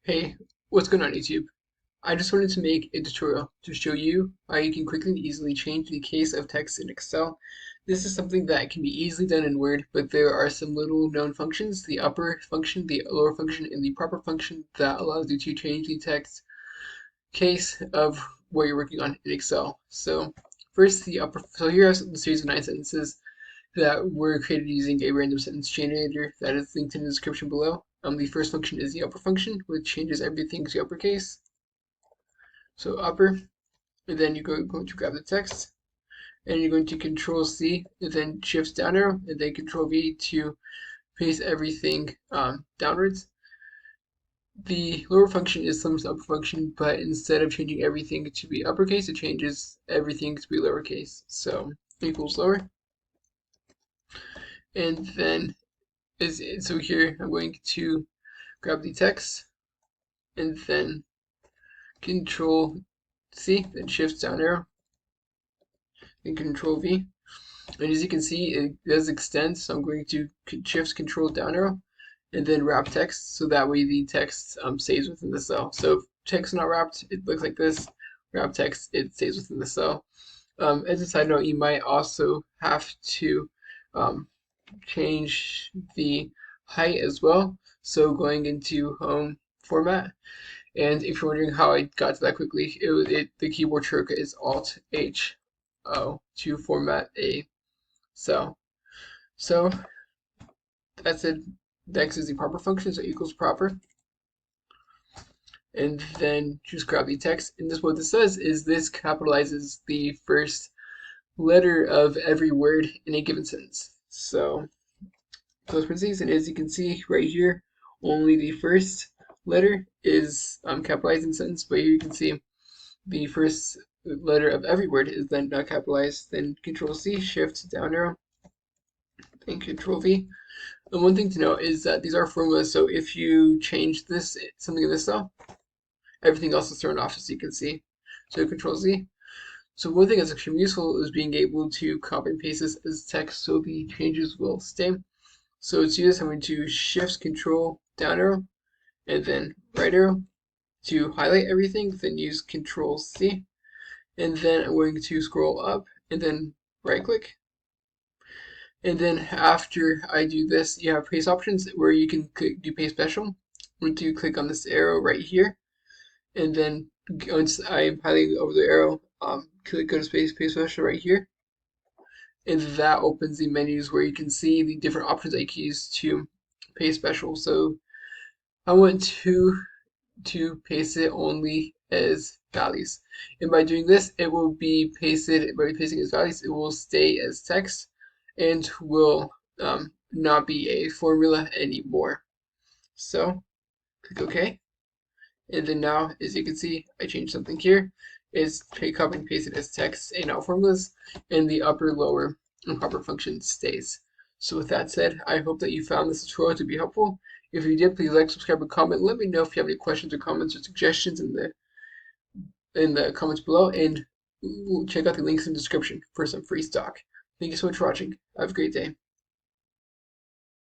Hey, what's going on YouTube? I just wanted to make a tutorial to show you how you can quickly and easily change the case of text in Excel. This is something that can be easily done in Word, but there are some little known functions, the upper function, the lower function, and the proper function that allows you to change the text case of what you're working on in Excel. So first the upper, so here are the series of 9 sentences that were created using a random sentence generator that is linked in the description below. The first function is the upper function, which changes everything to uppercase. So upper, and then you're going to grab the text, and you're going to Control C, and then Shift down arrow, and then Control V to paste everything downwards. The lower function is some upper function, but instead of changing everything to be uppercase, it changes everything to be lowercase. So equals lower. And then so here I'm going to grab the text and then Control C, then Shift down arrow, and Control V. And as you can see, it does extend, so I'm going to Shift Control down arrow and then wrap text, so that way the text stays within the cell. So if text not wrapped, it looks like this. Wrap text, it stays within the cell. As a side note, you might also have to change the height as well. So going into Home Format, and if you're wondering how I got to that quickly, the keyboard shortcut is Alt H O to format a cell. So that's it. Next is the proper function, so equals proper. And then just grab the text. And what this says is this capitalizes the first letter of every word in a given sentence. So close parentheses, and as you can see right here, only the first letter is capitalized in the sentence, but here you can see the first letter of every word is then not capitalized. Then Control C, Shift down arrow, and Control V. And one thing to note is that these are formulas, so if you change something in this cell, everything else is thrown off, as you can see. So Control Z. So one thing that's extremely useful is being able to copy and paste this as text so the changes will stay. So to do this, I'm going to Shift Control down arrow and then right arrow to highlight everything, then use Control C, and then I'm going to scroll up and then right click. And then after I do this, you have paste options where you can do paste special. I'm going to click on this arrow right here, and then once I'm highlighting over the arrow, go to paste special right here, and that opens the menus where you can see the different options I can use to paste special. So I want to paste it only as values, and by doing this, it will be pasted. By pasting as values, it will stay as text and will not be a formula anymore. So click OK, and then now, as you can see, I changed something here. It's copy and paste it as text and not formulas, and the upper, lower, and proper function stays. So with that said, I hope that you found this tutorial to be helpful. If you did, please like, subscribe, and comment. Let me know if you have any questions or comments or suggestions in the comments below, and check out the links in the description for some free stock. Thank you so much for watching. Have a great day.